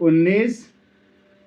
19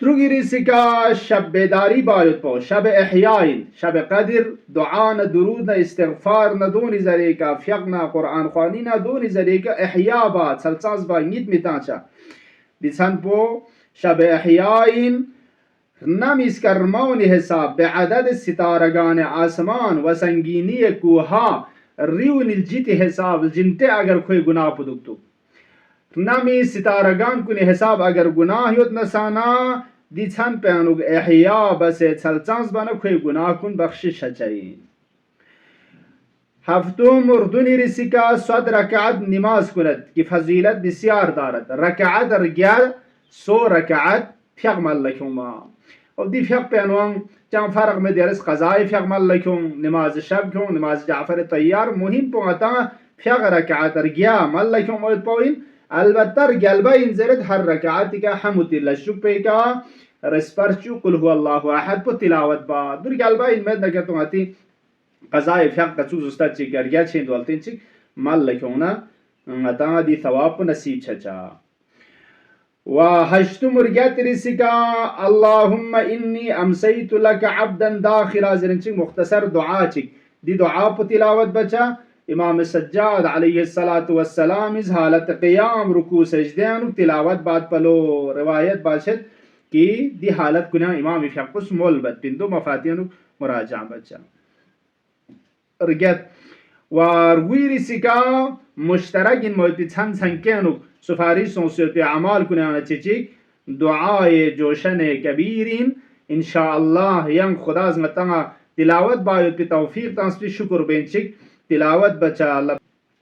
تروگیریسی که شب بیداری باید پا شب احیاین شب قدر دعا نه درود نه استغفار نه دونی زری که فقه نه قرآن خوانی نه دونی زری که احیا با سلساز با نیت میتانچا دیسان پو شب احیاین نمیز کرمانی حساب به عدد ستارگان آسمان و سنگینی کوها ریون الجیت حساب جنته اگر کوئی گناه پدکتو نمی ستارگان کنی حساب اگر گناه یود نسانا دیتن پیانوگ احیا بس چلچانس بنا کوئی گناه کن بخشش چایی هفتم مردونی رسی که 100 رکعت نماز کند که فضیلت بسیار دارد رکعت رگیار 100 رکعت فیغمال لکم و دی فیغ پیانوان جان فرق میں دیرس قضای فیغمال لکم نماز شب کن نماز جعفر طیار مهم پونتا فیغ رکعت رگیا مال لکم وید پوین البته گلبه این زرد هر رکعتی که حمودی لشوپی که رسپرچو قل هو الله احد پو تلاوت با در گلبه این مد نکتون هتی قضای فقه کچوز استاد چی گرگیا چین دولتین چی مال لکونا اتا دی ثواب نصیب چچا و هشتم رگت رسی که اللهم انی امسیت لك عبدا داخل زرین چی مختصر دعا چی دی دعا پو تلاوت بچا امام سجاد علیہ الصلاة والسلام از حالت قیام رکوع سجدیان تلاوت بعد پلو روایت باشد کی دی حالت کنا امام فقس مول بد بندو مفاتین مراجعہ بچا رگت و روی رسیکا مشترک موتی چند سنکینو سفارش سنسیت اعمال کنا چچیک دعای جوشن کبیرین انشاءاللہ یم خدا از متنگا تلاوت باید پی توفیق تانسپی شکر بینچک تلاوت بچا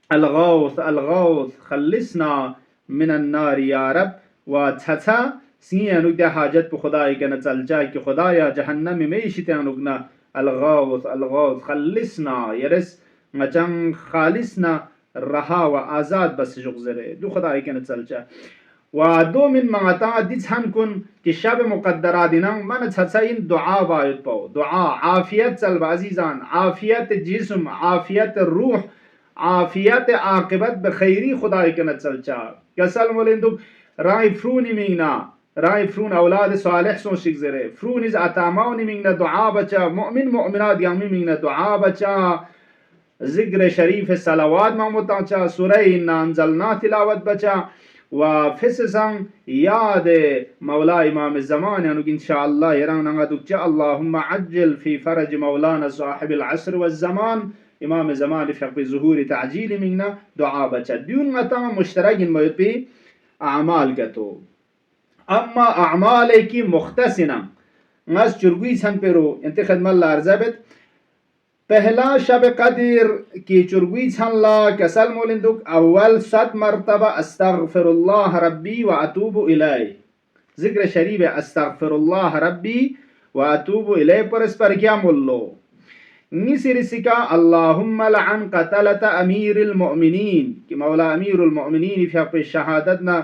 الغوث الغوث خلصنا من النار یا رب و چھچا سینو دے حاجت پہ خدای کے نہ چل جائے کہ خدایا جہنم میں میشتے انگنا الغوث الغوث خلصنا یرس مچن خالصنا رہا و آزاد بس جغزرے دو خدای کے نہ چل جائے و دو من مغتا دیت ہم کن کہ شب مقدرہ دینن من چھچا ان دعا باید پاو دعا عافیت چل عزیزان عافیت جسم عافیت روح عافیت عاقبت بخیری خدای کے نہ چل چا کسل مولندو رای فرونی مینا رای فرون اولاد صالح سو شگزره فرون از اتاماونی مینا دعا بچا مؤمن مؤمنات یامی مینا دعا بچا ذکر شریف صلوات ماموتا چا سورہ انا انزلنا تلاوت بچا و فسسان یاد مولا امام الزمان انو انشاءاللہ یران انگا اللهم عجل فی فرج مولانا صاحب العصر والزمان امام زمان فقی ظهور تعجیل منا دعا بچا دیون متا مشترک موید پی اعمال کتو اما اعمال کی مختصنا ناس چرگوی سن پیرو انت خدمت اللہ ارزابت پہلا شب قدر کی چرگوی چھن لا کسل مولندک اول 100 مرتبہ استغفر اللہ ربی و اتوب الیہ ذکر شریف استغفر اللہ ربی و اتوب الیہ پر اس پر کیا مولو نیسی رسکا اللہم لعن قتلت امیر المؤمنین کہ مولا امیر المؤمنین فی حق شہادتنا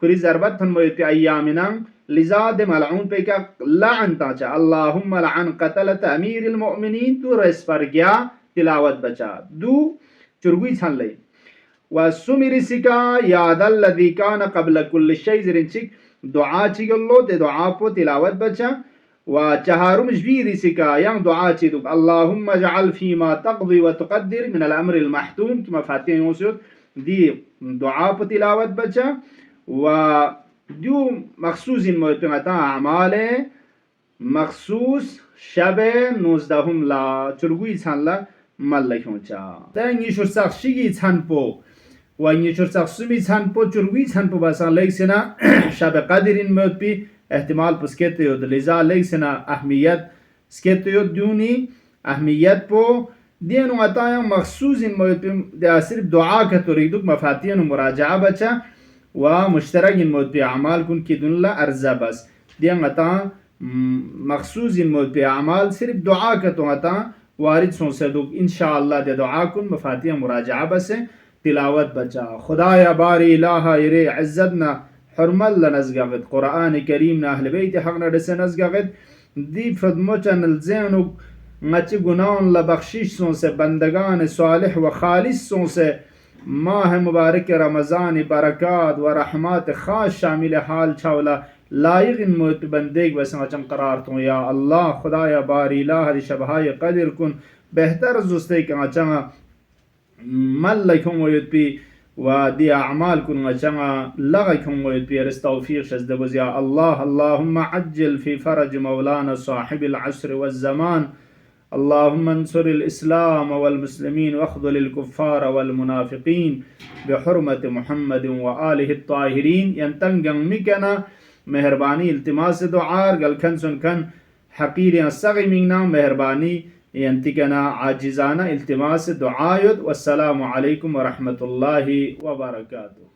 کری ضربت ہن مویت ایامنا لزاد ملعون پہ کا لعن تاچا اللہم لعن قتلت امیر المؤمنین تو رس پر گیا تلاوت بچا دو چرگوی چھن لئی و سمی رسکا یاد الذی کان قبل کل شیء زرنچک دعا چگلو تے دعا پو تلاوت بچا و چہارم جوی رسکا یم دعا چی دو اللہم اجعل فیما تقضی و تقدر من الامر المحتوم کی مفاتیح یوسیوت دی دعا پو تلاوت بچا و دیو مخصوص این مویتمتا اعمال مخصوص شب 19 لا چرگوی چھن لا ملکون چا تنگی شرساق شگی چھن پو و انگی شرساق سمی چھن پو چرگوی چھن پو بسان لیک سنا شب قدر این موت پی احتمال پسکیت یود لذا لیک سنا اہمیت سکیت یود دیونی اہمیت پو دینو اتایا مخصوص این موت پی دیا صرف دعا کا تو ریدوک مفاتین و مراجعہ بچا و مشترک این موت پی اعمال کن کی دن لا ارزا بس دین اتا مخصوص این موت پی اعمال صرف دعا کا تو اتا وارد سن صدوق انشاءاللہ دے دعا کن مفاتیح مراجعہ بس تلاوت بچا خدایا باری الہ ایرے عزتنا حرمت لنزگاغت قرآن کریم نا اہل بیت حقنا دس نزگاغت دی فدموچا نلزینو نچی گناہن لبخشش سن سے بندگان صالح و خالص سن سے ماہ مبارک رمضان برکات و رحمات خاص شامل حال چھولا لایق موت بندگ بسنگ چم قرار تو یا الله خدایا باری لا هذه شبهای قدر کن بهتر زسته که چم ملکم وید بی و دی اعمال کن چم لغیکم وید بی رستوفیق شزده بز یا الله اللهم عجل في فرج مولانا صاحب العصر والزمان اللهم انصر الإسلام والمسلمين واخذل الكفار والمنافقين بحرمة محمد وآله الطاهرين ينتنقن مكنا مهرباني التماس دعار قال كنسن كان حقير السغي منا مهرباني ينتقنا عاجزانا التماس دعايد والسلام عليكم ورحمة الله وبركاته.